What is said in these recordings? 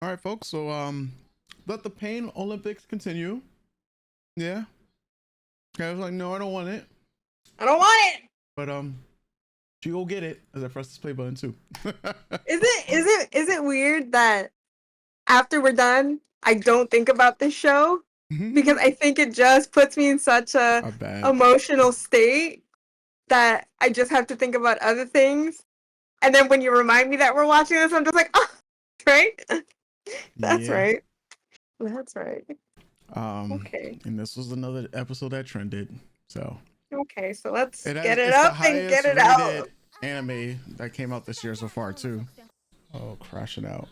All right, folks. So let the pain Olympics continue. Yeah. Okay, I was like, no, I don't want it. I don't want it. But she go get it as I press this play button too. Is it weird that after we're done, I don't think about this show because I think it just puts me in such a emotional state that I just have to think about other things. And then when you remind me that we're watching this, I'm just like, oh, right? That's right. That's right. Okay. And this was another episode that trended. So okay, so let's get it up and get it out. Anime that came out this year so far too. Oh, crashing out.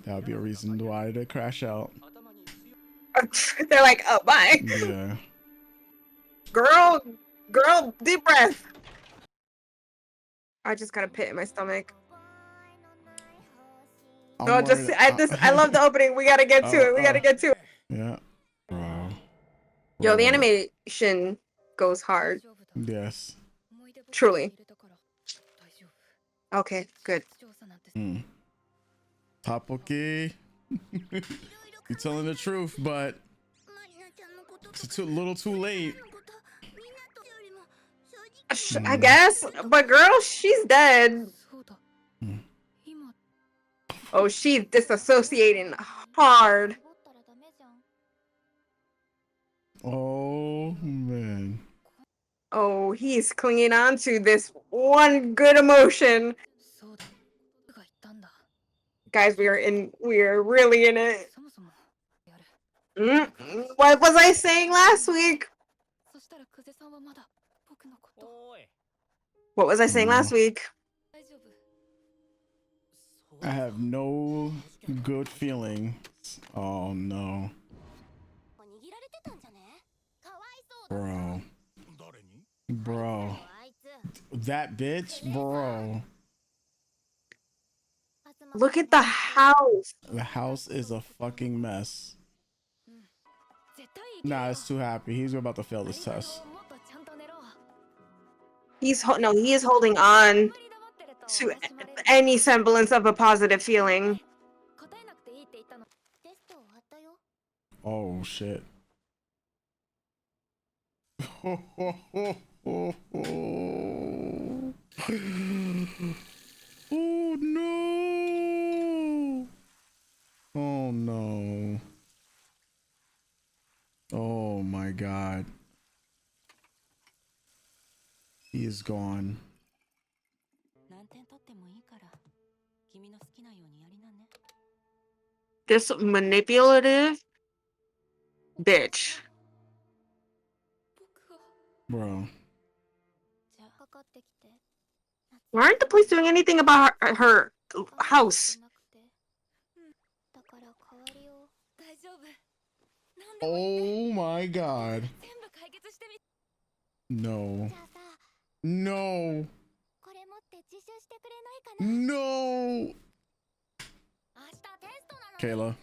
That would be a reason why to crash out. They're like, oh, bye. Yeah. Girl, deep breath. I just got a pit in my stomach. No, I love the opening. We gotta get to it. We gotta get to it. Yeah. Bro. Yo, the animation goes hard. Yes. Truly. Okay, good. Takopi. You're telling the truth, but it's a little too late. I guess, but girl, she's dead. Oh, she's disassociating hard. Oh, man. Oh, he's clinging on to this one good emotion. Guys, we are really in it. What was I saying last week? What was I saying last week? I have no good feeling. Oh no. Bro. That bitch, bro. Look at the house. The house is a fucking mess. Nah, it's too happy. He's about to fail this test. He is holding on to any semblance of a positive feeling. Oh shit. Oh no. Oh no. Oh my god. He is gone. This manipulative bitch. Bro. Why aren't the police doing anything about her house? Oh my god. No. No. No. Kayla,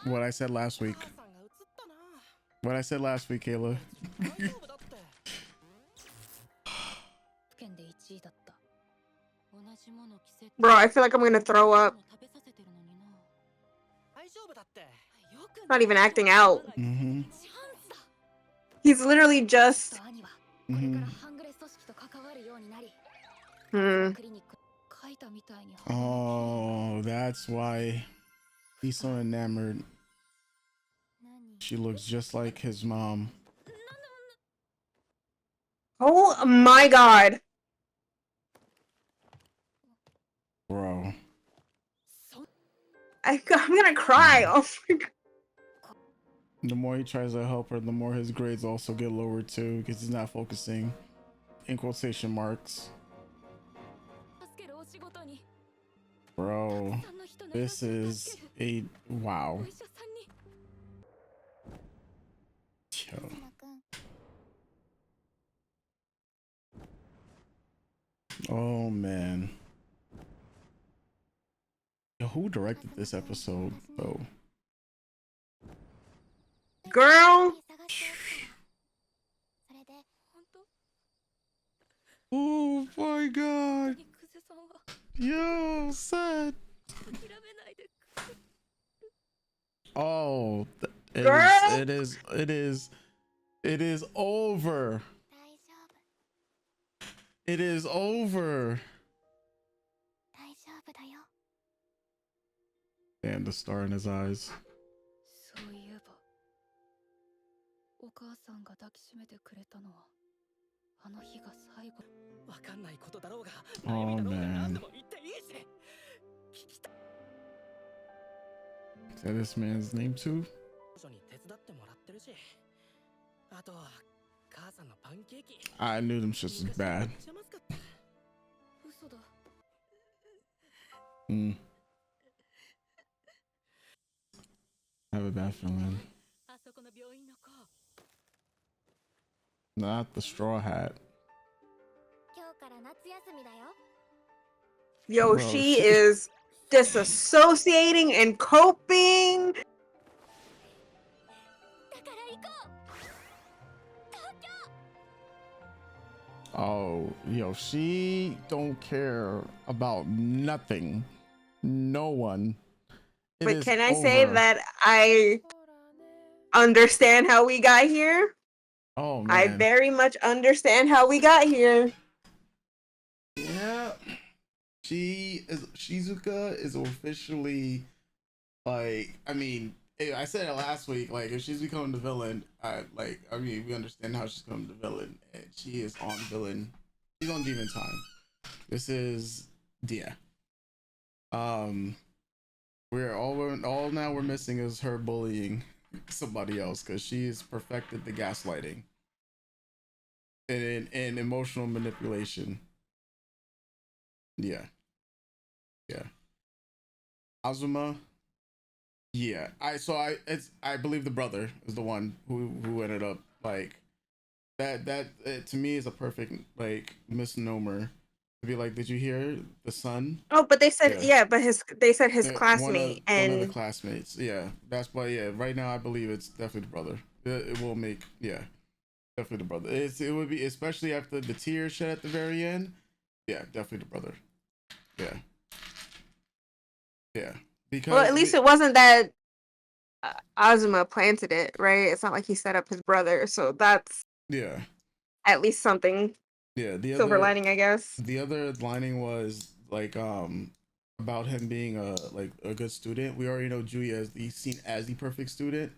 what I said last week. Kayla. Bro, I feel like I'm gonna throw up. Not even acting out. He's literally just... Oh, that's why he's so enamored. She looks just like his mom. Oh my god. Bro. I'm gonna cry. Oh my god. The more he tries to help her, the more his grades also get lowered too, because he's not focusing. In quotation marks. Bro, this is a wow. Yo. Oh man. Yo, who directed this episode though? Girl. Oh my god. Yo, sad. Oh, it is over. It is over. And the star in his eyes. Oh man. Is that this man's name too? I knew them shits was bad. I have a bad feeling. Not the straw hat. Yo, bro, she is disassociating and coping. Oh, yo, she don't care about nothing. No one. But can I say that I understand how we got here? Oh man. I very much understand how we got here. Yeah. Shizuka is officially, like, I mean, I said it last week, like, if she's becoming the villain, we understand how she's becoming the villain, and she is on villain. She's on demon time. This is Dia. All now we're missing is her bullying somebody else, because she's perfected the gaslighting and emotional manipulation. Yeah. Azuma. Yeah, I believe the brother is the one who ended up like that. To me is a perfect like misnomer to be like, did you hear the son? Oh, but they said but they said his classmate one of the classmates. Yeah, that's why. Yeah, right now I believe it's definitely the brother. It will make definitely the brother. It would be, especially after the tears shed at the very end. Yeah, definitely the brother. Yeah. Because, well, at least it wasn't that Azuma planted it, right? It's not like he set up his brother, so that's at least something. Yeah, the silver lining, I guess. The other lining was like about him being a good student. We already know Julia is seen as the perfect student,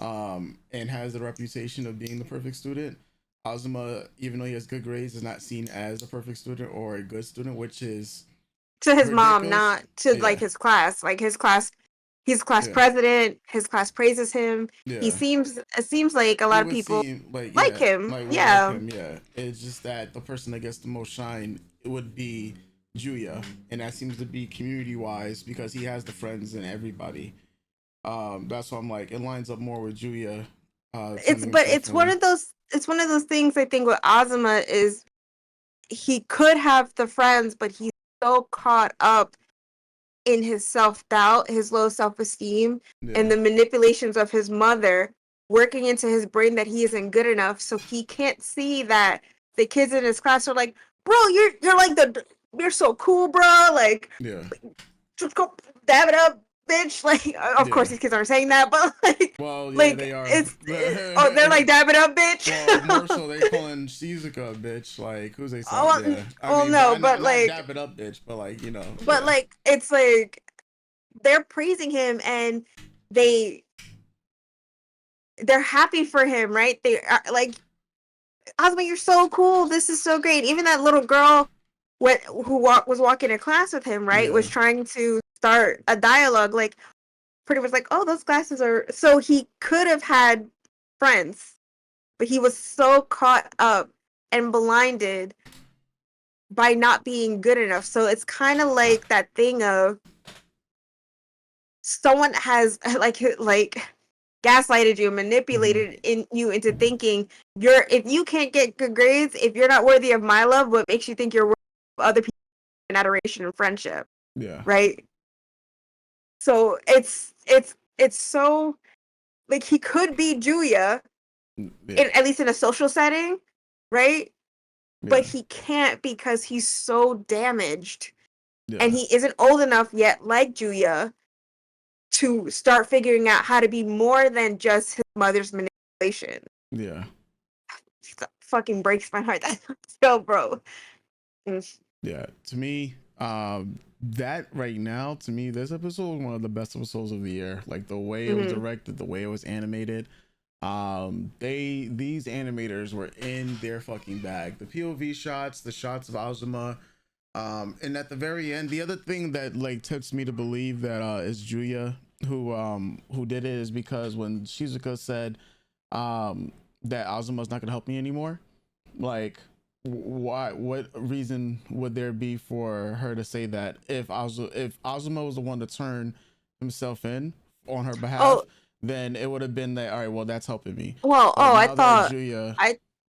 and has the reputation of being the perfect student. Azuma, even though he has good grades, is not seen as a perfect student or a good student, which is to his mom, not to like his class. Like his class, he's class president. His class praises him. He seems. It seems like a lot of people like him. Yeah. It's just that the person that gets the most shine would be Julia, and that seems to be community wise because he has the friends and everybody. That's why I'm like, it lines up more with Julia. It's one of those things. I think with Azuma is he could have the friends, but he's so caught up in his self-doubt, his low self-esteem, and the manipulations of his mother working into his brain that he isn't good enough, so he can't see that the kids in his class are like, bro, you're like you're so cool, bro, like just go dab it up, bitch. Like, of course these kids aren't saying that, but like, they are. They're like, dab it up, bitch. Well, more so they calling Shizuka a bitch. Like, who's they saying? But like, dab it up, bitch. But like, But like, it's like they're praising him and they're happy for him, right? They are like, Azuma, you're so cool. This is so great. Even that little girl who was walking in class with him, right, was trying to start a dialogue, like pretty much like, oh, those glasses are. So he could have had friends, but he was so caught up and blinded by not being good enough. So it's kind of like that thing of someone has like gaslighted you, manipulated you into thinking if you can't get good grades, if you're not worthy of my love, what makes you think you're worthy of other people and adoration and friendship? Right. So it's so like he could be Julia, at least in a social setting, right? But he can't because he's so damaged and he isn't old enough yet, like Julia, to start figuring out how to be more than just his mother's manipulation. Yeah. That fucking breaks my heart. That's so, bro. Yeah. To me, that right now, to me, this episode was one of the best episodes of the year. Like the way it was directed, the way it was animated. These animators were in their fucking bag. The POV shots, the shots of Azuma, and at the very end, the other thing that like tips me to believe that is Julia who did it is because when Shizuka said that Azuma's not gonna help me anymore, like why, what reason would there be for her to say that if Azuma was the one to turn himself in on her behalf, then it would have been that, all right, well, that's helping me. Well, but I thought Julia,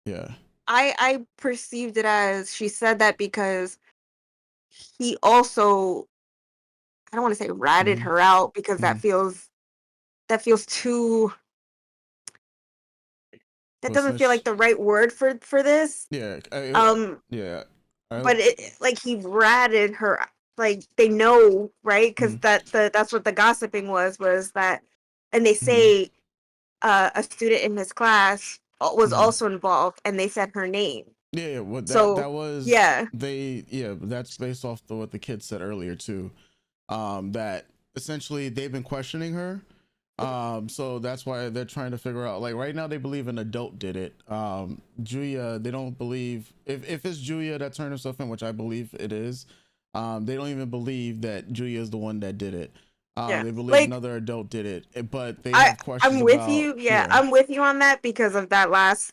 yeah, I perceived it as she said that because he also, I don't want to say ratted her out because that feels too, that doesn't feel like the right word for this. Yeah. Yeah. But it, like, he ratted her, like, they know, right? Because that's what the gossiping was that, and they say a student in his class was also involved, and they said her name. Yeah, well, that was that's based off what the kid said earlier too. That essentially they've been questioning her. So that's why they're trying to figure out, like, right now they believe an adult did it. Julia, they don't believe if it's Julia that turned herself in, which I believe it is. They don't even believe that Julia is the one that did it. They believe like, another adult did it, but they have questions. I'm with you. Yeah, I'm with you on that because of that last,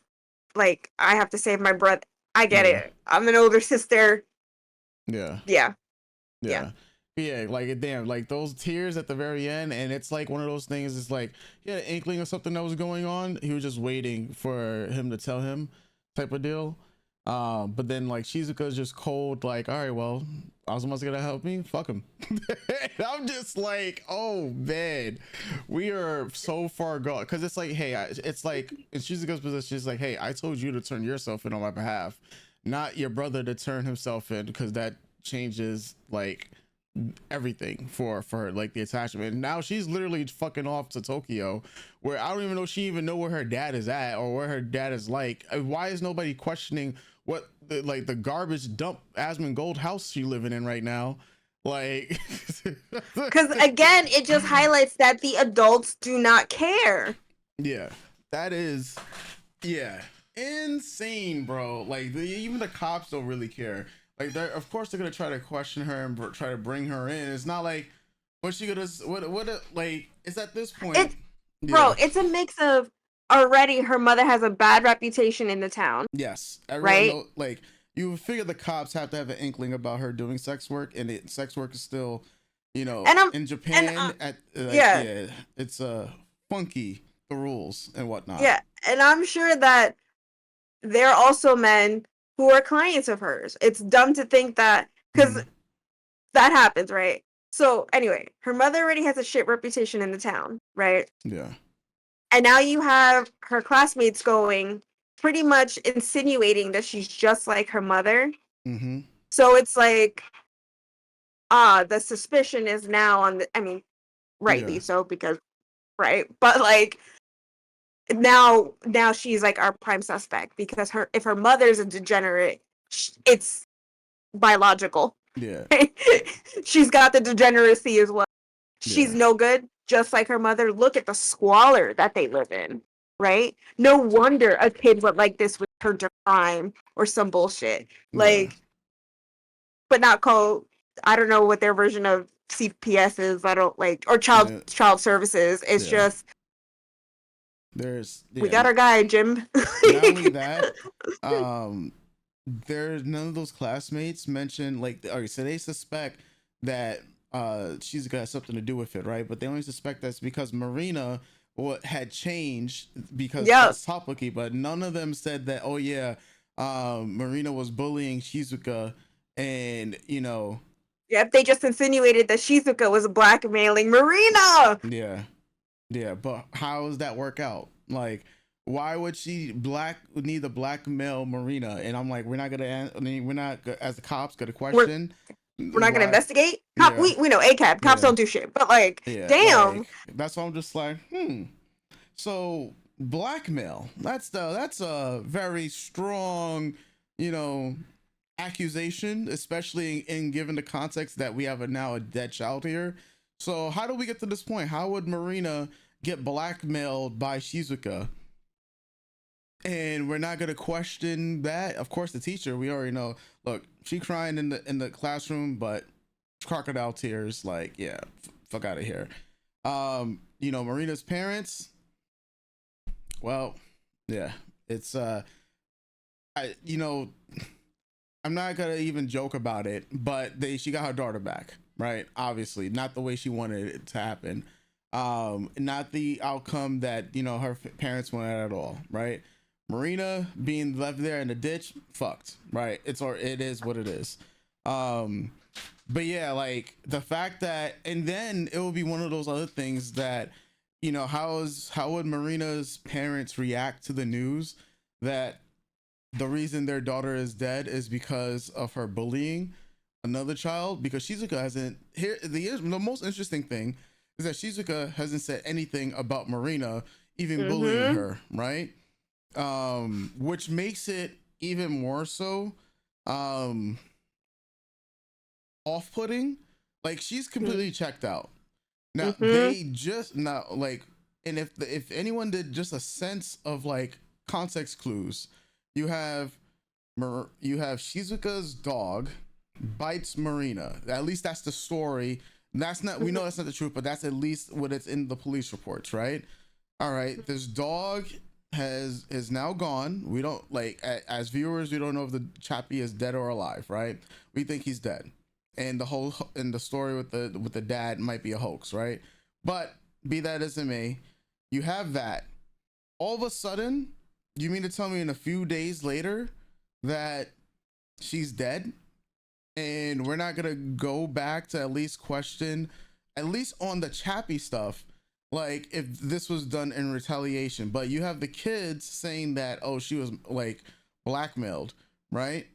like, I have to save my breath. I get it. I'm an older sister. Yeah. Like, damn, like those tears at the very end, and it's like one of those things. It's like he had an inkling of something that was going on. He was just waiting for him to tell him, type of deal. But then like Shizuka's just cold, like, all right, well, Azuma's gonna help me. Fuck him. I'm just like, oh man, we are so far gone. Because it's like, hey, it's like in Shizuka's position, it's like, hey, I told you to turn yourself in on my behalf, not your brother to turn himself in, because that changes like everything for her, like the attachment. And now she's literally fucking off to Tokyo, where I don't even know she even know where her dad is at or where her dad is. Like, why is nobody questioning what the garbage dump Asmongold house she living in right now? Like, because again, it just highlights that the adults do not care. Yeah, that is, yeah, insane, bro. Like even the cops don't really care. Like, they're, of course, they're gonna try to question her and try to bring her in. It's not like what's she gonna like. It's at this point, bro. It's a mix of already her mother has a bad reputation in the town. Yes, everyone like you figure the cops have to have an inkling about her doing sex work, and sex work is still, in Japan. It's funky, the rules and whatnot. Yeah, and I'm sure that they're also men who are clients of hers. It's dumb to think that, because that happens, right? So anyway, her mother already has a shit reputation in the town, right? Yeah. And now you have her classmates going, pretty much insinuating that she's just like her mother. So it's like, the suspicion is now on the, I mean, rightly so, because, right? But like, now she's like our prime suspect, because if her mother's a degenerate, it's biological. Yeah. She's got the degeneracy as well. She's no good, just like her mother. Look at the squalor that they live in, right? No wonder a kid would like this would turn to crime or some bullshit. Like, but not called, I don't know what their version of CPS is. I don't like, or child services. It's just, we got our guy, Jim. Not only that, there's none of those classmates mentioned, like, all right, so they suspect that she's got something to do with it, right? But they only suspect that's because Marina had changed because that's Takopi, but none of them said that, oh yeah, Marina was bullying Shizuka, and Yep, they just insinuated that Shizuka was blackmailing Marina. Yeah, but how does that work out? Like, why would she need to blackmail Marina? And I'm like, we're not as the cops gonna question we're not gonna Why? investigate. Yeah, We know ACAB cops yeah, don't do shit, but like, yeah. damn. Like that's why I'm just like, So blackmail. That's a very strong, you know, accusation, especially in given the context that we have now a dead child here. So how do we get to this point? How would Marina get blackmailed by Shizuka? And we're not gonna question that. Of course, the teacher, we already know. Look, she crying in the classroom, but crocodile tears. Like, yeah, fuck out of here. Marina's parents. Well, yeah, it's I I'm not gonna even joke about it, but she got her daughter back, right? Obviously, not the way she wanted it to happen, not the outcome that her parents wanted at all, right? Marina being left there in the ditch, fucked, right? It is what it is. But yeah, like the fact that, and then it will be one of those other things that, how would Marina's parents react to the news that the reason their daughter is dead is because of her bullying another child? Because Shizuka hasn't here. The most interesting thing is that Shizuka hasn't said anything about Marina even bullying her, right? Which makes it even more so off-putting. Like, she's completely checked out. Now they just now like, and if anyone did just a sense of like context clues, you have Shizuka's dog bites Marina. At least that's the story. That's not, we know that's not the truth, but that's at least what it's in the police reports, right? All right, this dog is now gone. We don't, like, as viewers, we don't know if the chappie is dead or alive, right? We think he's dead, and the story with the dad might be a hoax, right? But be that as it may, you have that. All of a sudden, you mean to tell me in a few days later that she's dead, and we're not gonna go back to at least question, at least on the chappie stuff, like if this was done in retaliation? But you have the kids saying that, oh, she was like blackmailed, right?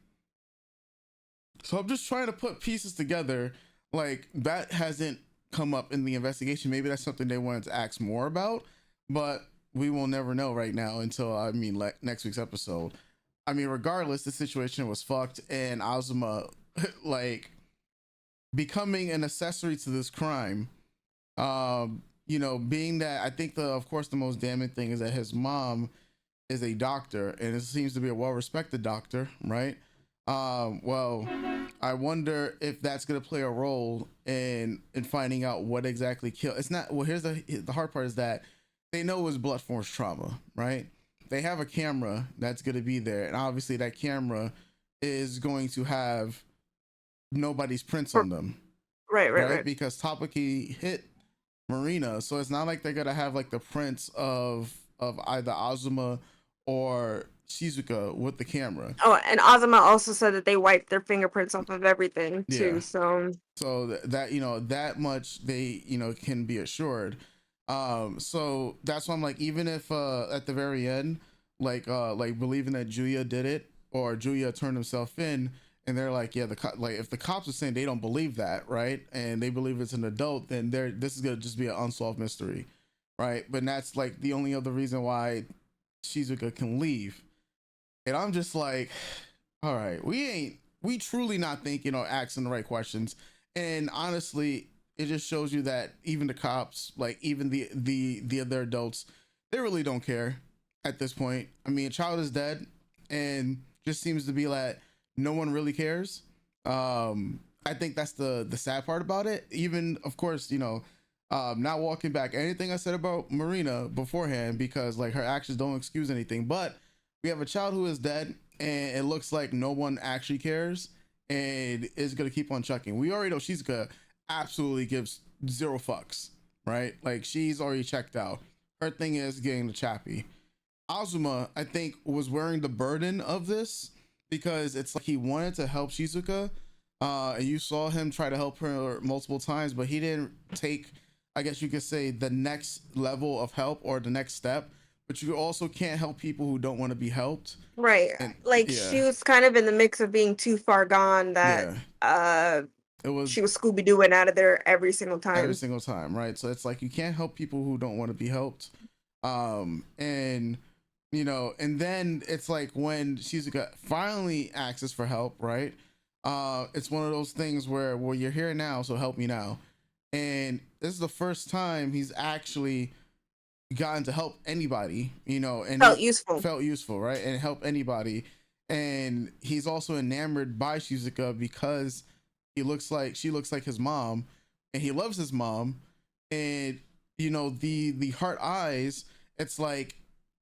So I'm just trying to put pieces together. Like, that hasn't come up in the investigation. Maybe that's something they wanted to ask more about, but we will never know right now until, like, next week's episode. Regardless, the situation was fucked, and Azuma like becoming an accessory to this crime. Being that, I think of course the most damning thing is that his mom is a doctor, and it seems to be a well-respected doctor, right? Well, I wonder if that's gonna play a role in finding out what exactly killed. It's not. Well, here's the hard part is that they know it was blunt force trauma, right? They have a camera that's gonna be there, and obviously that camera is going to have nobody's prints on them, right? Because Takopi hit Marina, so it's not like they're gonna have like the prints of either Azuma or Shizuka with the camera. Oh, and Azuma also said that they wiped their fingerprints off of everything too. Yeah. So that that much they can be assured. So that's why I'm like, even if at the very end, like believing that Julia did it, or Julia turned himself in, and they're like, yeah, like if the cops are saying they don't believe that, right, and they believe it's an adult, then this is gonna just be an unsolved mystery, right? But that's like the only other reason why Shizuka can leave. And I'm just like, all right, we truly not thinking or asking the right questions. And honestly, it just shows you that even the cops, like even the other adults, they really don't care at this point. A child is dead, and just seems to be like no one really cares. I think that's the sad part about it. Even, of course, not walking back anything I said about Marina beforehand, because like her actions don't excuse anything. But we have a child who is dead, and it looks like no one actually cares, and is gonna keep on chucking. We already know Shizuka absolutely gives zero fucks, right? Like, she's already checked out. Her thing is getting the chappie. Azuma, I think, was wearing the burden of this, because it's like he wanted to help Shizuka, and you saw him try to help her multiple times, but he didn't take, I guess you could say, the next level of help or the next step. But you also can't help people who don't want to be helped. Right. And like, she was kind of in the mix of being too far gone that It was she was Scooby Dooing out of there every single every time. single time, right? So it's like you can't help people who don't want to be helped. And and then it's like when Shizuka finally asks for help, right? It's one of those things where, well, you're here now, so help me now. And this is the first time he's actually gotten to help anybody, and Felt he useful. felt useful, right? And help anybody. And he's also enamored by Shizuka because she looks like his mom, and he loves his mom. And the heart eyes, it's like,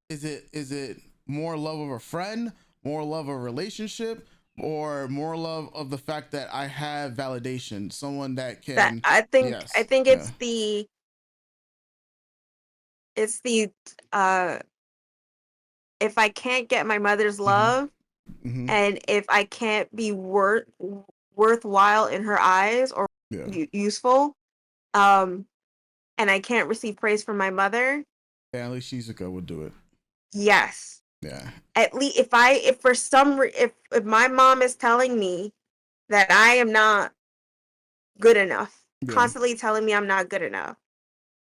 is it more love of a friend, more love of a relationship, or more love of the fact that I have validation, someone that That can, I yes, think yeah, it's the uh if I can't get my mother's mm-hmm, love, mm-hmm, and if I can't be worthwhile in her eyes or yeah, useful, um and I can't receive praise from my mother, at least Shizuka would do it. yes. Yeah, At least if for some if my mom is telling me that I am not good enough, yeah, constantly telling me I'm not good enough,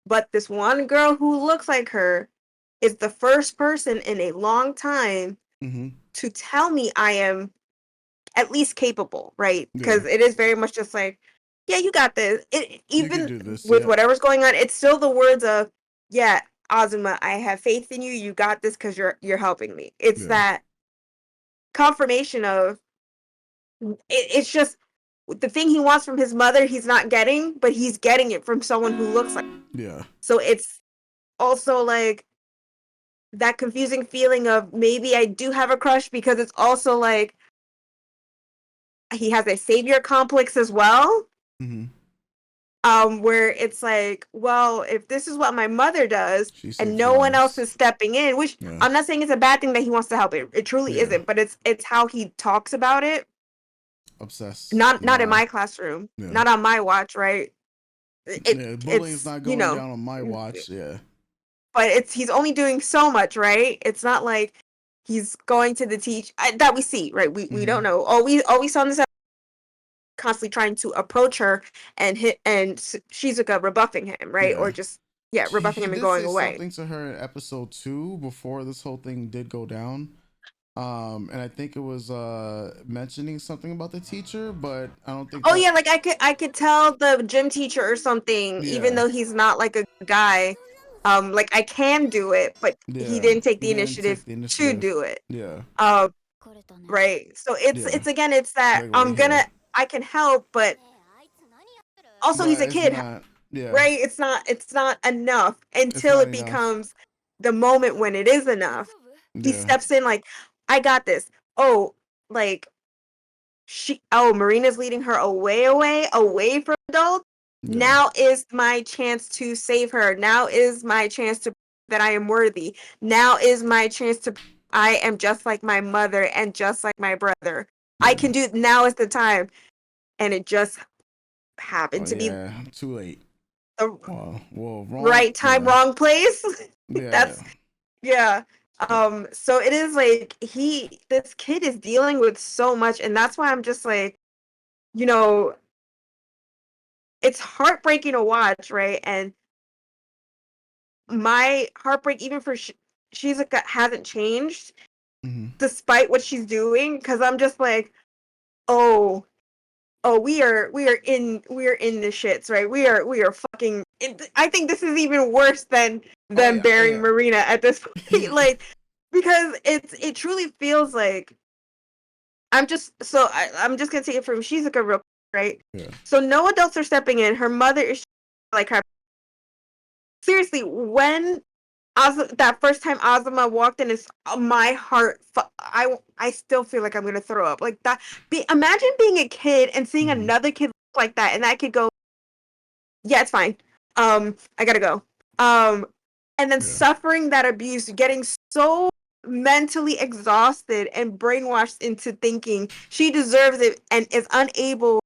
but this one girl who looks like her is the first person in a long time mm-hmm, to tell me I am at least capable, right? yeah, Because it is very much just like, yeah, you got this. It you could even do this, with yeah, whatever's going on, it's still the words of, yeah, Azuma, I have faith in you. You got this because you're helping me. It's yeah, that confirmation of it's just the thing he wants from his mother. He's not getting, but he's getting it from someone who looks like. yeah, So it's also like that confusing feeling of maybe I do have a crush because it's also like he has a savior complex as well, mm-hmm. where it's like, well, if this is what my mother does She and saves no one else lives. is stepping in, which Yeah, I'm not saying it's a bad thing that he wants to help, it truly yeah, isn't, but it's how he talks about it. obsessed. Not in Nah, my classroom, yeah, not on my watch, right? yeah. Bullying's It's not going down on my watch. Yeah, but it's he's only doing so much, right? It's not like he's going to the teach that we see, right? We mm-hmm, don't know. All we saw in this constantly trying to approach her and hit and Shizuka rebuffing him, right? yeah. Or just yeah, rebuffing He him and did going say away. something to her in episode 2 before this whole thing did go down. And I think it was mentioning something about the teacher, but I don't think Oh that. yeah, like I could tell the gym teacher or something, even Yeah, though he's not like a guy. Like I can do it, but he yeah. didn't take He the didn't take initiative the to initiative. do it. Yeah, Um, right. So yeah. it's again, it's that Like right here, I can help, but also he's but a it's kid, not. Yeah, right? It's not enough it's until not it enough. becomes the moment when it is enough. He Yeah, steps in like, I got this. Oh, like Marina's leading her away from adults. yeah, Now is my chance to save her. Now is my chance to that I am worthy. Now is my chance to I am just like my mother and just like my brother. I yeah. can do now is the time. And it just Oh happened to be yeah, too late. the Well, wrong. right time, Yeah, wrong place. yeah. That's yeah. So it is like this kid is dealing with so much, and that's why I'm just like, you know, it's heartbreaking to watch, right? And my heartbreak, even for Shizuka, hasn't changed Mm-hmm. despite what she's doing, because I'm just like, oh, oh, we are in the shits, right? We are fucking. I think this is even worse than Oh them yeah, burying yeah. Marina at this point, like because it truly feels like I'm just gonna take it from Shizuka real quick, right? Yeah. So no adults are stepping in. Her mother is like her. Seriously, when that first time Azuma walked in, is my heart. I still feel like I'm gonna throw up. Like that. Imagine being a kid and seeing Mm-hmm. another kid look like that, and that kid go, "Yeah, it's fine. I gotta go." And then Yeah. suffering that abuse, getting so mentally exhausted and brainwashed into thinking she deserves it, and is unable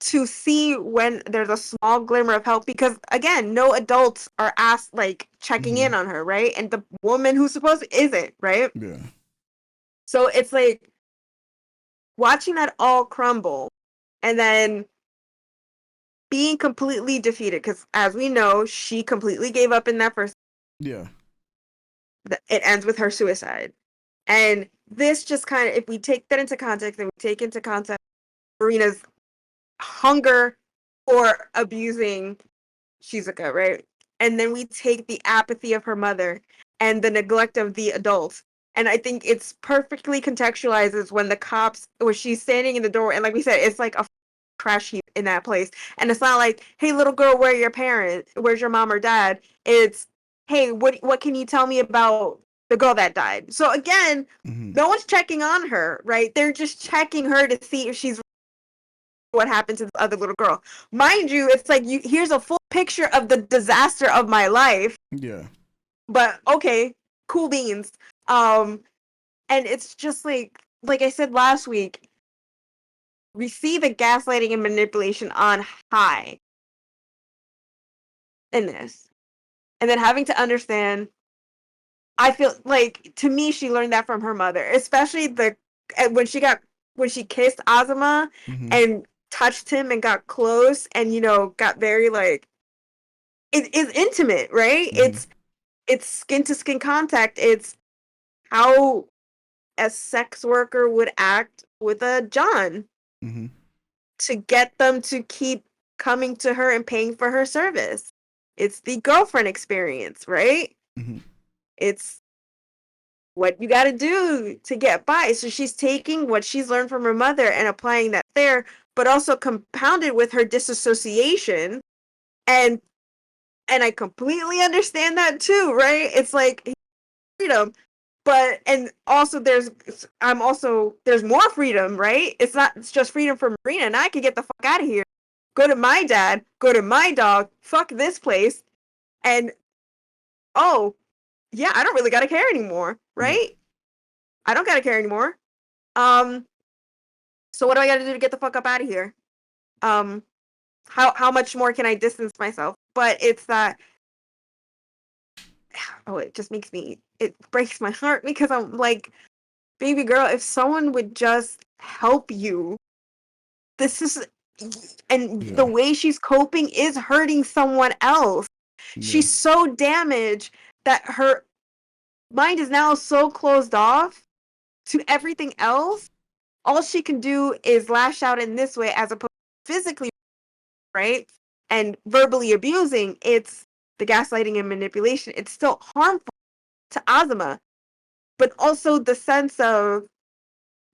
to see when there's a small glimmer of help, because again, no adults are asked like checking Mm-hmm. in on her, right? And the woman who's supposed to isn't, right? Yeah. So it's like watching that all crumble, and then being completely defeated, because as we know, she completely gave up in that first. Yeah. It ends with her suicide. And this just kind of, if we take that into context and we take into context Marina's hunger for abusing Shizuka, right? And then we take the apathy of her mother and the neglect of the adults. And I think it's perfectly contextualizes when she's standing in the door, and like we said, it's like a crash heap in that place. And it's not like, hey, little girl, where are your parents? Where's your mom or dad? It's, hey, what can you tell me about the girl that died? So again, no one's checking on her, right? They're just checking her to see if she's what happened to the other little girl. Mind you, it's like here's a full picture of the disaster of my life. Yeah. But okay, cool beans. And it's just like I said last week, we see the gaslighting and manipulation on high in this. And then having to understand, I feel like, to me, she learned that from her mother, especially when she kissed Azuma and touched him and got close and, got very it is intimate, right? It's skin to skin contact. It's how a sex worker would act with a John to get them to keep coming to her and paying for her service. It's the girlfriend experience, right? It's what you got to do to get by. So she's taking what she's learned from her mother and applying that there, but also compounded with her disassociation. And I completely understand that too, right? It's like freedom, but and also there's more freedom, right? It's just freedom for Marina, and I can get the fuck out of here, go to my dad, go to my dog, fuck this place, and oh yeah, I don't really gotta care anymore, right? Yeah. I don't gotta care anymore. So what do I gotta do to get the fuck up out of here? How much more can I distance myself? But it's that it breaks my heart because I'm like, baby girl, if someone would just help you, this is, and the way she's coping is hurting someone else. She's so damaged that her mind is now so closed off to everything else. All she can do is lash out in this way as opposed to physically, right? And verbally abusing. It's the gaslighting and manipulation. It's still harmful to Azuma, but also the sense of,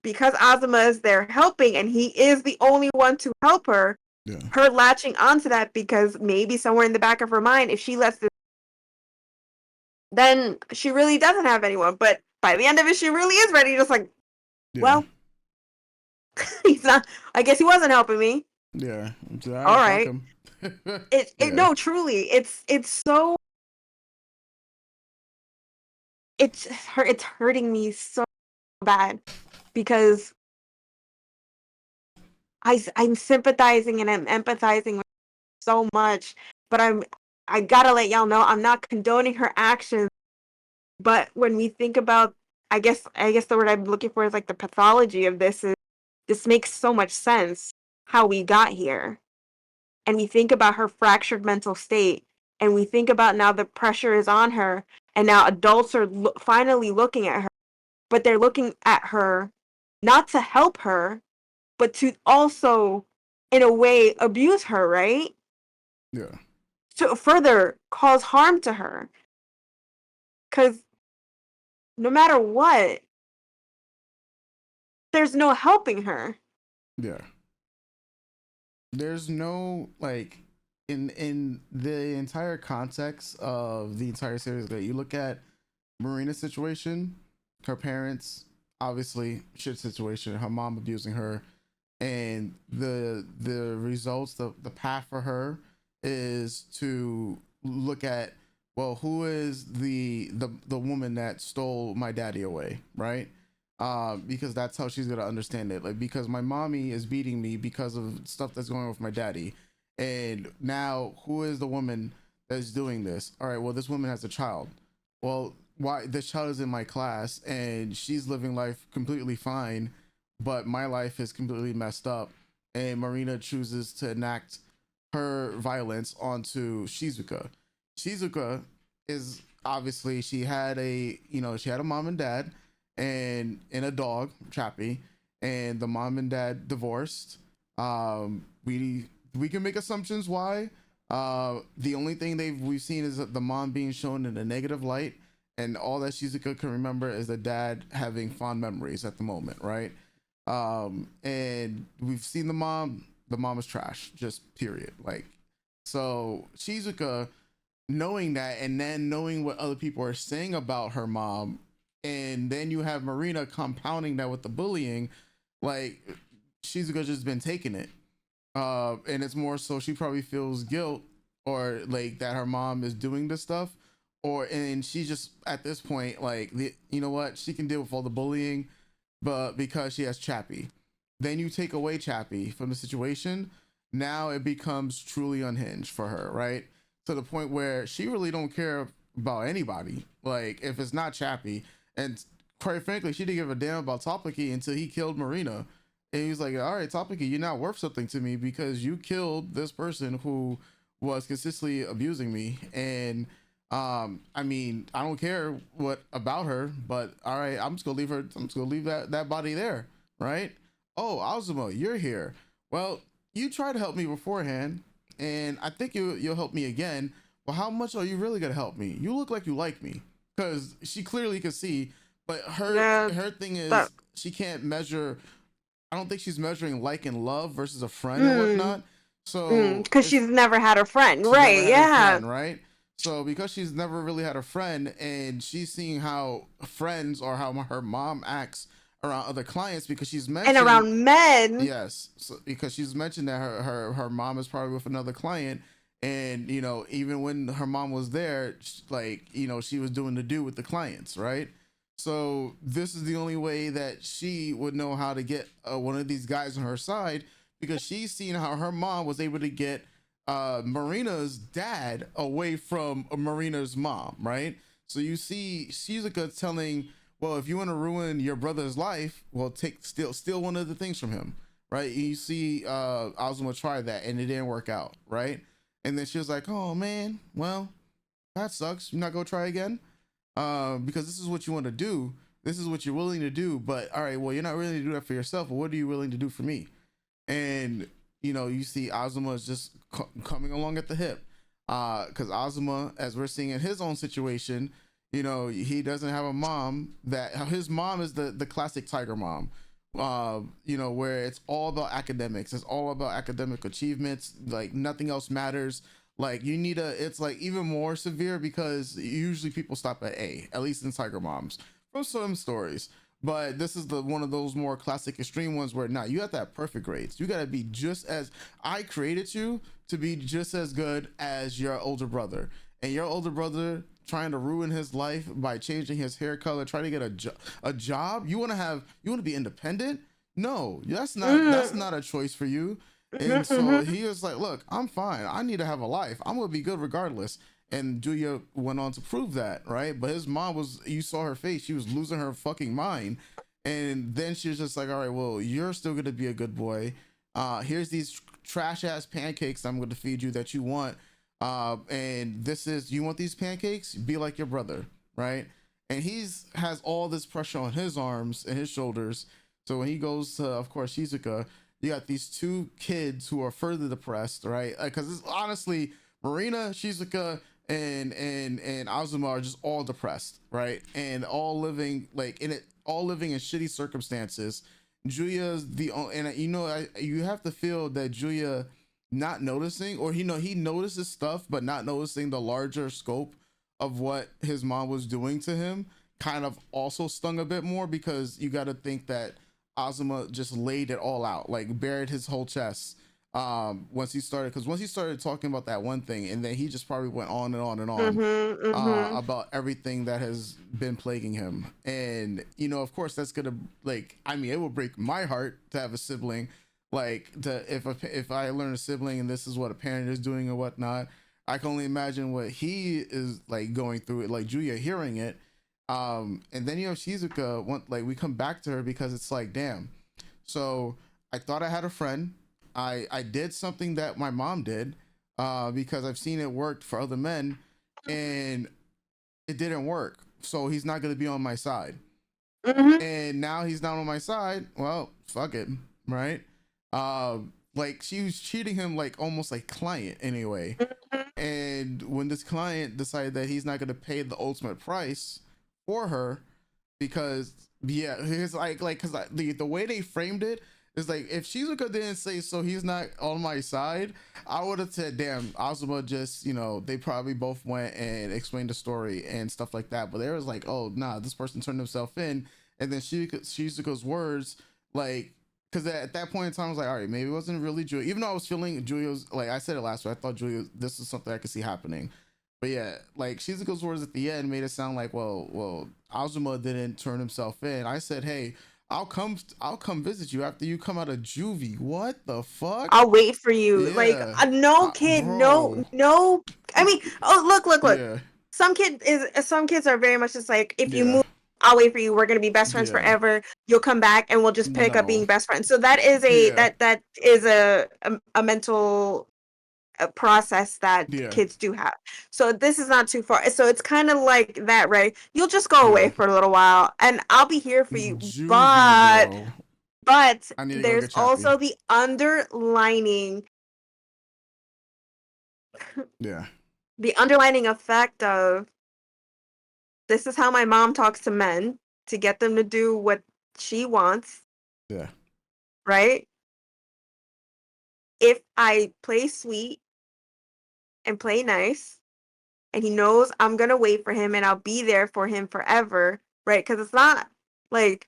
because Azuma is there helping and he is the only one to help her, her latching onto that because maybe somewhere in the back of her mind, if she lets this, then she really doesn't have anyone. But by the end of it, she really is ready. Just like, well, he's not. I guess he wasn't helping me. Yeah. All right. No, truly, it's so. It's hurting me so bad because I'm sympathizing and I'm empathizing with so much, but I gotta let y'all know I'm not condoning her actions. But when we think about, I guess the word I'm looking for is like the pathology of this makes so much sense how we got here. And we think about her fractured mental state, and we think about now the pressure is on her, and now adults are finally looking at her, but they're looking at her not to help her, but to also, in a way, abuse her, right? Yeah. To further cause harm to her. Because no matter what, there's no helping her. Yeah. There's no, like, in the entire context of the entire series that you look at Marina's situation, her parents, obviously shit situation, her mom abusing her, and the results, the path for her is to look at, well, who is the woman that stole my daddy away, right? Because that's how she's gonna understand it. Like, because my mommy is beating me because of stuff that's going on with my daddy, and now who is the woman that's doing this? All right, well, this woman has a child. Well, why this child is in my class and she's living life completely fine, but my life is completely messed up, and Marina chooses to enact her violence onto Shizuka. Shizuka is obviously she had a mom and dad and a dog, Chappie, and the mom and dad divorced. We can make assumptions why. The only thing we've seen is the mom being shown in a negative light, and all that Shizuka can remember is the dad having fond memories at the moment, right? And we've seen the mom. The mom is trash, just period. Like, so Shizuka, knowing that, and then knowing what other people are saying about her mom, and then you have Marina compounding that with the bullying, like Shizuka just been taking it. And it's more so she probably feels guilt or like that her mom is doing this stuff, and she just at this point like you know what, she can deal with all the bullying, but because she has Chappie, then you take away Chappie from the situation, now it becomes truly unhinged for her, right? To the point where she really don't care about anybody. Like if it's not Chappie, and quite frankly, she didn't give a damn about Topaki until he killed Marina. And he's like, all right, Topaki, you're not worth something to me because you killed this person who was consistently abusing me. And I mean, I don't care what about her, but all right, I'm just gonna leave her. I'm just gonna leave that body there, right? Oh, Azuma, you're here. Well, you tried to help me beforehand, and I think you'll help me again. Well, how much are you really gonna help me? You look like you like me, because she clearly could see. But her thing is she can't measure. I don't think she's measuring like and love versus a friend and whatnot. So because she's never had a friend, right? Right. So because she's never really had a friend, and she's seeing how friends or how her mom acts around other clients, because she's mentioned and around men. Yes, so, because she's mentioned that her mom is probably with another client, and you know, even when her mom was there, like, you know, she was doing the do with the clients, right? So this is the only way that she would know how to get one of these guys on her side, because she's seen how her mom was able to get Marina's dad away from Marina's mom, right? So you see Shizuka telling, well, if you want to ruin your brother's life, well, steal one of the things from him, right? You see Azuma try that and it didn't work out, right? And then she was like, oh man, well, that sucks. You're not gonna try again? Because this is what you want to do. This is what you're willing to do. But all right, well, you're not willing to do that for yourself. But what are you willing to do for me? And you know, you see Azuma is just coming along at the hip. Because Azuma, as we're seeing in his own situation, you know, he doesn't have a mom. That his mom is the classic tiger mom. You know, where it's all about academics. It's all about academic achievements. Like nothing else matters. Like you need it's like even more severe, because usually people stop at A, at least in Tiger Moms, from some stories. But this is the one of those more classic extreme ones where now you have to have perfect grades. You got to be just as, I created you to be just as good as your older brother, and your older brother trying to ruin his life by changing his hair color, trying to get a job. You want to be independent? No, that's not a choice for you. And so he was like, look, I'm fine. I need to have a life. I'm going to be good regardless. And Julia went on to prove that, right? But his mom you saw her face. She was losing her fucking mind. And then she was just like, all right, well, you're still going to be a good boy. Here's these trash ass pancakes I'm going to feed you that you want. And you want these pancakes? Be like your brother, right? And has all this pressure on his arms and his shoulders. So when he goes to, of course, Shizuka, you got these two kids who are further depressed, right? Because it's honestly Marina, Shizuka, and Azuma are just all depressed, right? And all living all living in shitty circumstances. Julia's and you know, you have to feel that Julia not noticing, or he notices stuff but not noticing the larger scope of what his mom was doing to him, kind of also stung a bit more, because you got to think that Azuma just laid it all out, like buried his whole chest once he started talking about that one thing, and then he just probably went on and on and on about everything that has been plaguing him. And you know, of course, that's gonna, like, I mean, it will break my heart to have a sibling, like if I learn a sibling and this is what a parent is doing or whatnot. I can only imagine what he is like going through it, like Julia hearing it. And then you have Shizuka, we come back to her because it's like, damn. So I thought I had a friend. I did something that my mom did, because I've seen it work for other men, and it didn't work. So he's not gonna be on my side. Mm-hmm. And now he's not on my side. Well, fuck it, right? Like she was treating him like almost like client anyway. Mm-hmm. And when this client decided that he's not gonna pay the ultimate price for her, because yeah, it's like because the way they framed it is like if Shizuka didn't say so he's not on my side, I would have said damn, Azuma just they probably both went and explained the story and stuff like that. But there was like, oh nah, this person turned himself in, and then Shizuka's words, like, because at that point in time I was like, all right, maybe it wasn't really Julia, even though I was feeling Julia's, like I said it last week, I thought Julia, this is something I could see happening. But yeah, like Shizuka's words at the end made it sound like, well, Azuma didn't turn himself in. I said, hey, I'll come visit you after you come out of juvie. What the fuck? I'll wait for you. Like, Yeah, no kid, bro. no. I mean, oh, look. Yeah, Some kids are very much just like, if you yeah, move, I'll wait for you. We're gonna be best friends yeah. forever. You'll come back, and we'll just pick up No. being best friends. So that is a Yeah, that is a mental process that yeah, kids do have. So this is not too far. So it's kind of like that, right? You'll just go yeah. away for a little while, and I'll be here for you. Juvie, But bro. but I need to go there's get Chappie. also the underlining Yeah, effect of, this is how my mom talks to men to get them to do what she wants, yeah, right? If I play sweet and play nice, and he knows I'm gonna wait for him and I'll be there for him forever, right? Because it's not like,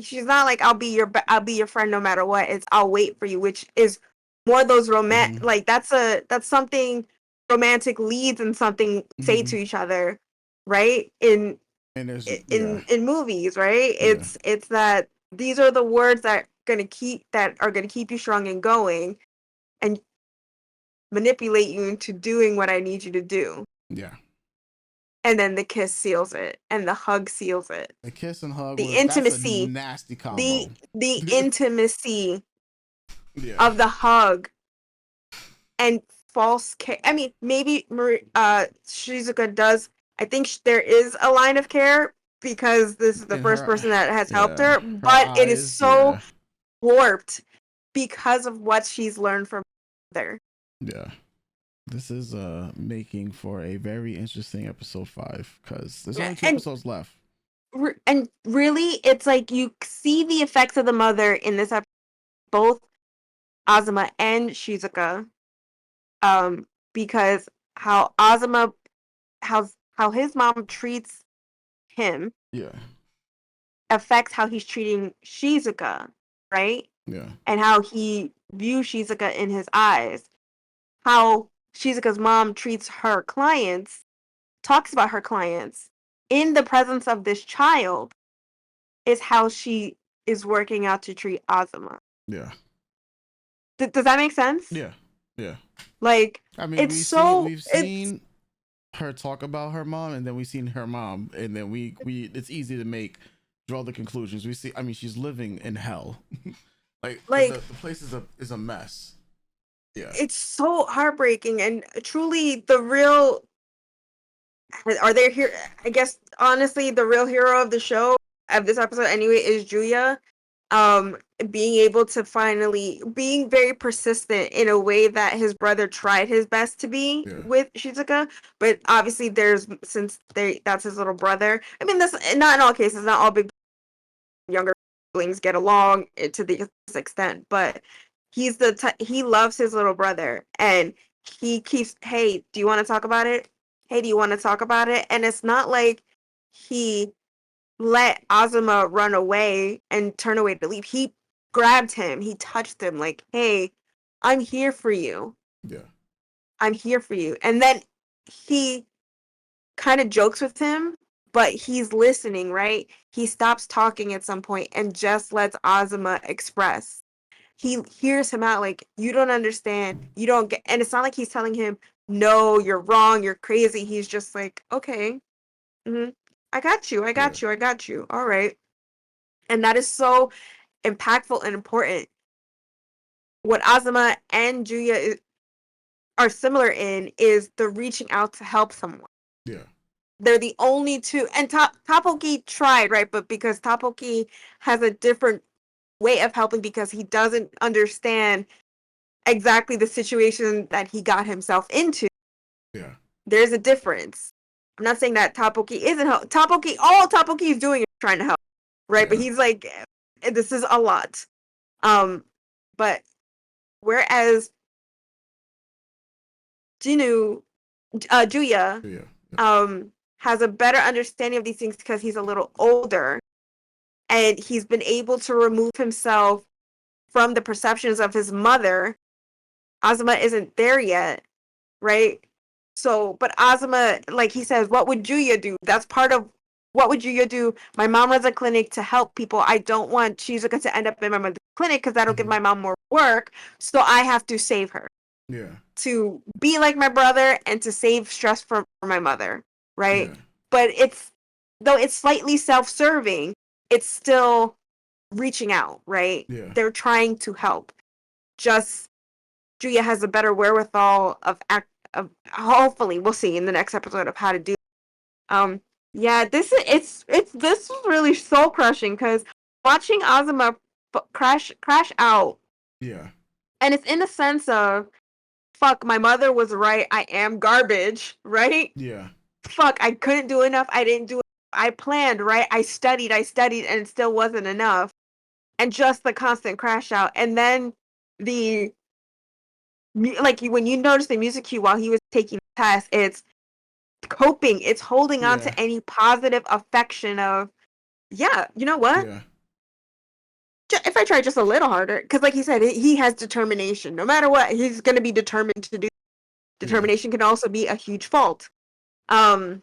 she's not like, I'll be your friend no matter what. It's I'll wait for you, which is more those mm-hmm. like that's something romantic leads and something say Mm-hmm. to each other, right? In And there's yeah, movies, right? yeah, It's that these are the words that are gonna keep you strong and going, and manipulate you into doing what I need you to do. yeah. And then the kiss seals it, and the hug seals it. The kiss and hug The was that's a intimacy, nasty the combo. the intimacy Yeah. of the hug and false care. I mean, maybe Shizuka does. I think there is a line of care because this is the In first her, person that has helped yeah, her, her but it is eyes, so yeah, warped because of what she's learned from her. yeah. This is making for a very interesting episode 5 because there's only 2 And episodes left. really, it's like you see the effects of the mother in this episode, both Azuma and Shizuka, because how Azuma, how his mom treats him Yeah, affects how he's treating Shizuka, right? yeah, And how he views Shizuka in his eyes. How Shizuka's mom treats her clients, talks about her clients in the presence of this child, is how she is working out to treat Azuma. yeah, Does that make sense? yeah, yeah. Like, I mean, it's so we've it's seen her talk about her mom, and then we've seen her mom, and then we it's easy to draw the conclusions. We see, I mean, she's living in hell. Like like the place is a mess. Yeah, it's so heartbreaking, and truly the real, are there here, I guess honestly the real hero of the show, of this episode anyway, is Julia. Being able to finally, being very persistent in a way that his brother tried his best to be yeah, with Shizuka, but obviously since that's his little brother. I mean, this, not in all cases, not all big younger siblings get along to this extent, but he loves his little brother, and he keeps, hey, do you want to talk about it? Hey, do you want to talk about it? And it's not like he let Azuma run away and turn away to leave. He grabbed him, he touched him, like, hey, I'm here for you. yeah, I'm here for you. And then he kind of jokes with him, but he's listening, right? He stops talking at some point and just lets Azuma express. He hears him out, like, you don't understand. You don't get, and it's not like he's telling him, no, you're wrong, you're crazy. He's just like, okay, mm-hmm, I got you, I yeah, got you, I got you. All right. And that is so impactful and important. what Azuma and Julia are similar in is the reaching out to help someone. Yeah. They're the only two, and Takopi tried, right? But because Takopi has a different way of helping because he doesn't understand exactly the situation that he got himself into. Yeah. There's a difference. I'm not saying that Takopi isn't help. Takopi, all Takopi is doing is trying to help, right? Yeah. But he's like, this is a lot. But whereas Julia, Yeah. has a better understanding of these things because he's a little older, and he's been able to remove himself from the perceptions of his mother. Azuma isn't there yet, right? So, but Azuma, like he says, what would Julia do? That's part of what would Julia do? My mom runs a clinic to help people. I don't want Shizuka to end up in my mother's clinic because that'll give my mom more work. So I have to save her. Yeah. To be like my brother and to save stress for my mother, right? Yeah. But though it's slightly self-serving, it's still reaching out, right? Yeah. They're trying to help. Just Julia has a better wherewithal of hopefully we'll see in the next episode of how to do. Yeah, this was really soul crushing because watching Azuma crash out. Yeah. And it's in the sense of, fuck, my mother was right. I am garbage, right? Yeah. Fuck, I couldn't do enough. I didn't do it. I planned, right? I studied, and it still wasn't enough. And just the constant crash out. And then when you notice the music cue while he was taking the test, it's coping. It's holding on to any positive affection of, yeah, you know what? Yeah. If I try just a little harder, because like he said, he has determination. No matter what, he's going to be determined to do. Determination can also be a huge fault. Yeah,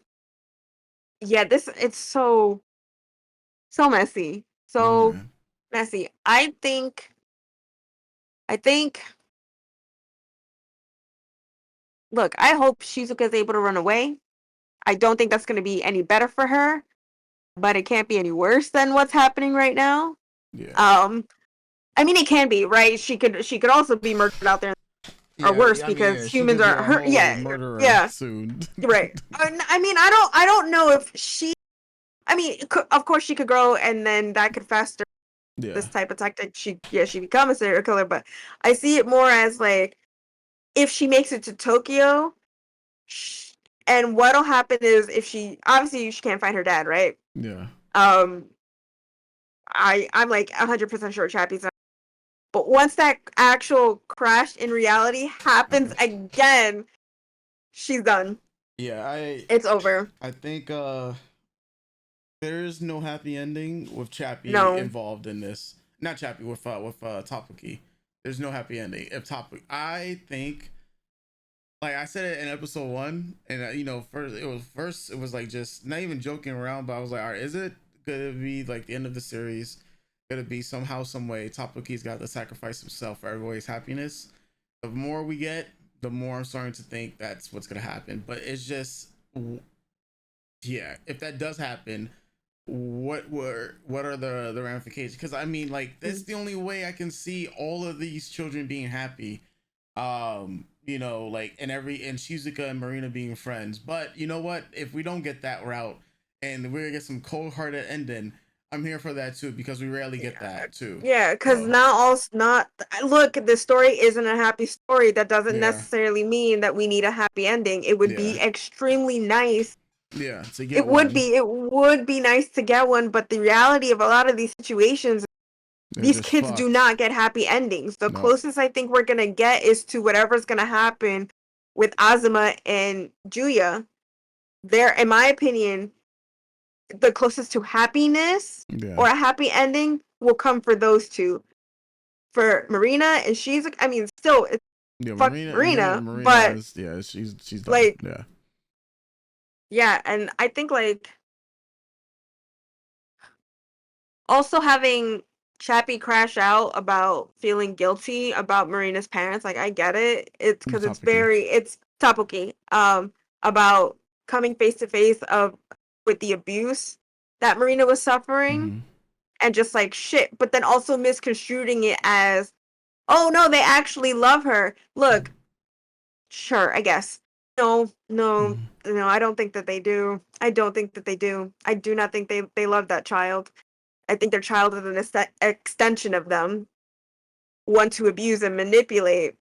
it's so messy. So messy. I think look, I hope Shizuka is able to run away. I don't think that's going to be any better for her, but it can't be any worse than what's happening right now. Yeah. I mean, it can be, right? She could also be murdered out there, or worse, because humans are her. Yeah, soon. Right. I mean, I don't know if she. I mean, of course she could grow, and then that could fester this type of tactic. She become a serial killer, but I see it more as like, if she makes it to Tokyo, and what'll happen is, if she can't find her dad, right? Yeah. I'm like 100% sure Chappie's not. But once that actual crash in reality happens again, she's done. Yeah, it's over. I think there's no happy ending with Chappie involved in this. Not Chappie, with Takopi. There's no happy ending. If Takopi, I think, like I said it in episode 1, and first it was like, just not even joking around, but I was like, all right, is it gonna be like the end of the series? Gonna be somehow, some way, Takopi's got to sacrifice himself for everybody's happiness? The more we get, the more I'm starting to think that's what's gonna happen. But it's just, yeah, if that does happen, what are the ramifications? Because I mean, like, that's the only way I can see all of these children being happy. Like, and Shizuka and Marina being friends. But you know what? If we don't get that route, and we're gonna get some cold-hearted ending, I'm here for that too, because we rarely get that too. Yeah, because look, the story isn't a happy story. That doesn't necessarily mean that we need a happy ending. It would be extremely nice. Yeah, to get it would be nice to get one, but the reality of a lot of these situations, these kids do not get happy endings. The closest I think we're gonna get is to whatever's gonna happen with Azuma and Julia. There, in my opinion, the closest to happiness or a happy ending will come for those two. For Marina and Shizuka, I mean, still, it's Marina, but she's done. Like, and I think, like, also having Chappie crash out about feeling guilty about Marina's parents, like, I get it. It's because it's Takopi, about coming face to face with the abuse that Marina was suffering, and just like, shit, but then also misconstruing it as, oh no, they actually love her. Look, sure, I guess. No, no, Mm. no, I don't think that they do. I don't think that they do. I do not think they love that child. I think their child is an extension of them, one to abuse and manipulate.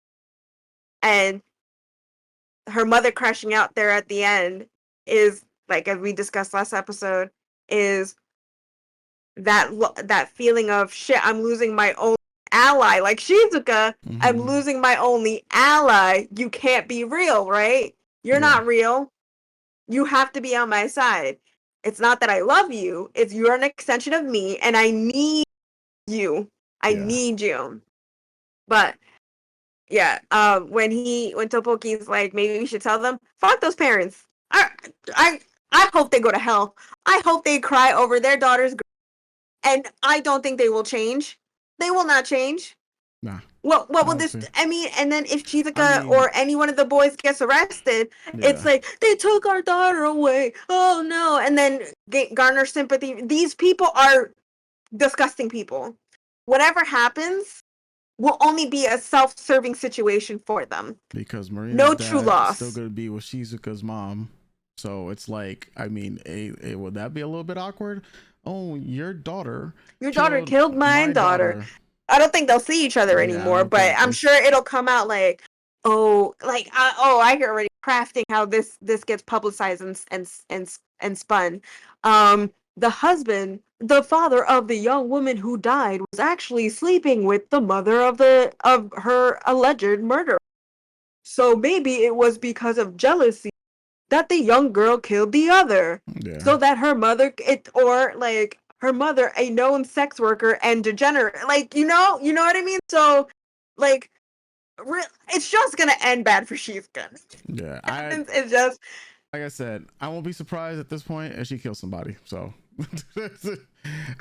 And her mother crashing out there at the end is, like, as we discussed last episode, is that feeling of shit. I'm losing my own ally, like Shizuka. I'm Mm-hmm. losing my only ally. You can't be real, right? You're Yeah. not real. You have to be on my side. It's not that I love you. It's you're an extension of me, and I need you. I Yeah. need you. But yeah, when Topoki's like, maybe we should tell them, fuck those parents. I I hope they go to hell. I hope they cry over their daughter's, and I don't think they will change. They will not change. Nah. What I will don't this? see. I mean, and then if I Shizuka mean, or any one of the boys gets arrested, it's yeah. like they took our daughter away. Oh no! And then garner sympathy. These people are disgusting people. Whatever happens will only be a self-serving situation for them. Because Marina's No true dad is still loss. gonna be with Shizuka's mom, so it's like, I mean, would that be a little bit awkward? Oh, your daughter Your daughter killed killed my my daughter. daughter. I don't think they'll see each other Yeah, I anymore, don't but think I'm it's. sure it'll come out like, oh, like I can already crafting how this gets publicized and spun. The husband, the father of the young woman who died, was actually sleeping with the mother of her alleged murderer. So maybe it was because of jealousy that the young girl killed the other, Yeah. so that her mother, or like her mother, a known sex worker and degenerate, like, you know what I mean. So like, it's just gonna end bad for Shizuka. Yeah. It's just, Like I said, I won't be surprised at this point if she kills somebody. So,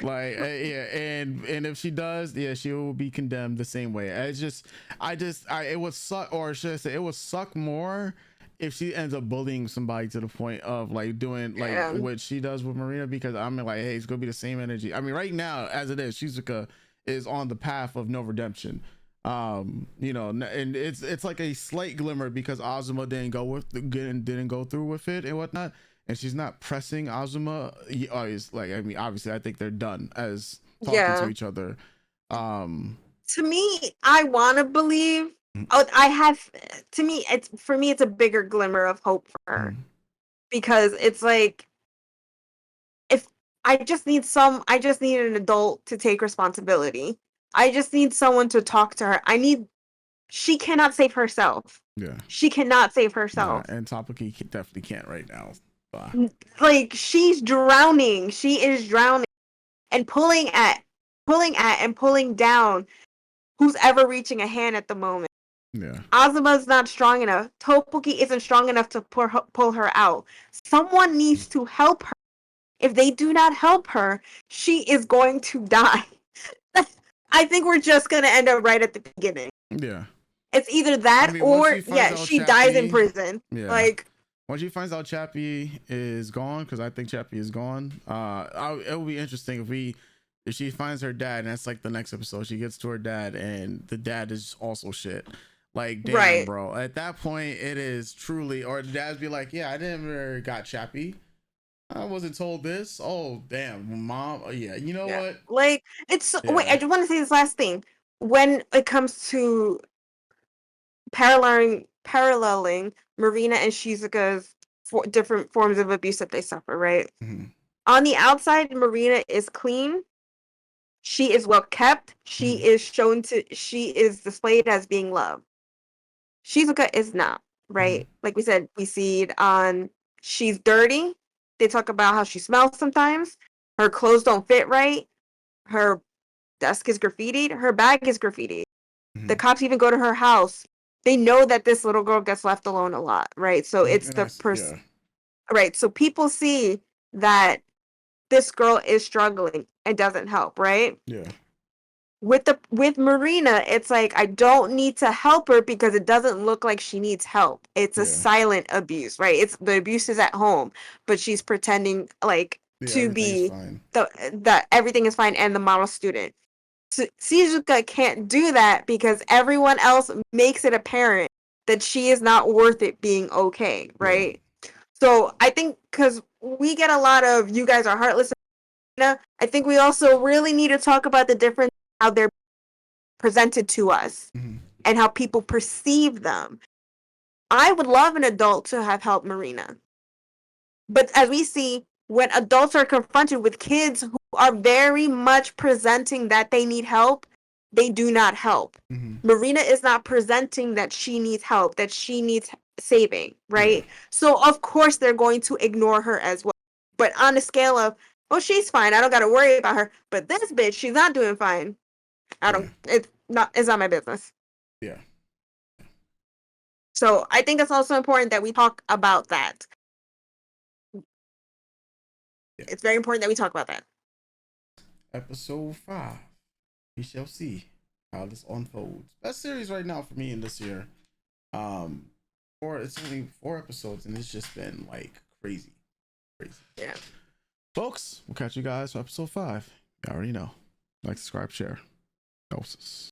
like, yeah, and if she does, yeah, she will be condemned the same way. It would suck, or should I say, it would suck more if she ends up bullying somebody to the point of like doing like yeah, what she does with Marina. Because I'm like, hey, it's gonna be the same energy. I mean, right now, as it is, Shizuka is on the path of no redemption. And it's like a slight glimmer because Azuma didn't go through with it and whatnot, and she's not pressing Azuma. It's like, I mean, obviously I think they're done as talking to yeah. each other. To me, I want to believe. Oh, I have. To me, it's a bigger glimmer of hope for her, Mm, because it's like, if I just need an adult to take responsibility. I just need someone to talk to her. She cannot save herself. yeah, She cannot save nah, herself. and Takopi definitely can't right now. Like, she's drowning. She is drowning and pulling at and pulling down who's ever reaching a hand at the moment. Yeah, Azuma's not strong enough. Topoki isn't strong enough to pull her out. Someone needs to help her. If they do not help her, she is going to die. I think we're just gonna end up right at the beginning. yeah. It's either I that mean, once or, she finds yeah, out she dies in Chappie, prison. yeah. Like, Once she finds out Chappie is gone, because I think Chappie is gone. It will be interesting if she finds her dad, and that's like the next episode. She gets to her dad, and the dad is also shit. Like, damn, right. bro. At that point, it is truly, or the dad's be like, yeah, I never got Chappie. I wasn't told this. Oh, damn, mom. Oh, yeah, you know Yeah. what? Like, it's, wait, Yeah. I just want to say this last thing. When it comes to paralleling Marina and Shizuka's different forms of abuse that they suffer, right? Mhm. On the outside, Marina is clean. She is well kept. Mhm. She is displayed as being loved. Shizuka is not, Mhm. right? Like we said, we see it on, she's dirty. They talk about how she smells sometimes. Her clothes don't fit right. Her desk is graffitied. Her bag is graffitied. The Mhm. cops even go to her house. They know that this little girl gets left alone a lot, right? So it's And the yeah, person, right? So people see that this girl is struggling and doesn't help, right? yeah, With Marina, it's like, I don't need to help her because it doesn't look like she needs help. It's a yeah, silent abuse, right? It's the abuse is at home, but she's pretending like yeah. to Everything's be fine. the that everything is fine and the model student. Shizuka can't do that because everyone else makes it apparent that she is not worth it being okay, right? Yeah. So I think because we get a lot of you guys are heartless, I think we also really need to talk about the difference how they're presented to us and how people perceive them. I would love an adult to have helped Marina. But as we see, when adults are confronted with kids who are very much presenting that they need help, they do not help. Marina is not presenting that she needs help, that she needs saving, right? Yeah. So of course they're going to ignore her as well. But on a scale of, oh, she's fine, I don't gotta worry about her. But this bitch, she's not doing fine. It's not my business. Yeah. So I think it's also important that we talk about that. Yeah. It's very important that we talk about that. Episode 5. We shall see how this unfolds. Best series right now for me in this year. It's only 4 episodes and it's just been like crazy. Yeah. Folks, we'll catch you guys for episode 5. You already know. Like, subscribe, share. Doses.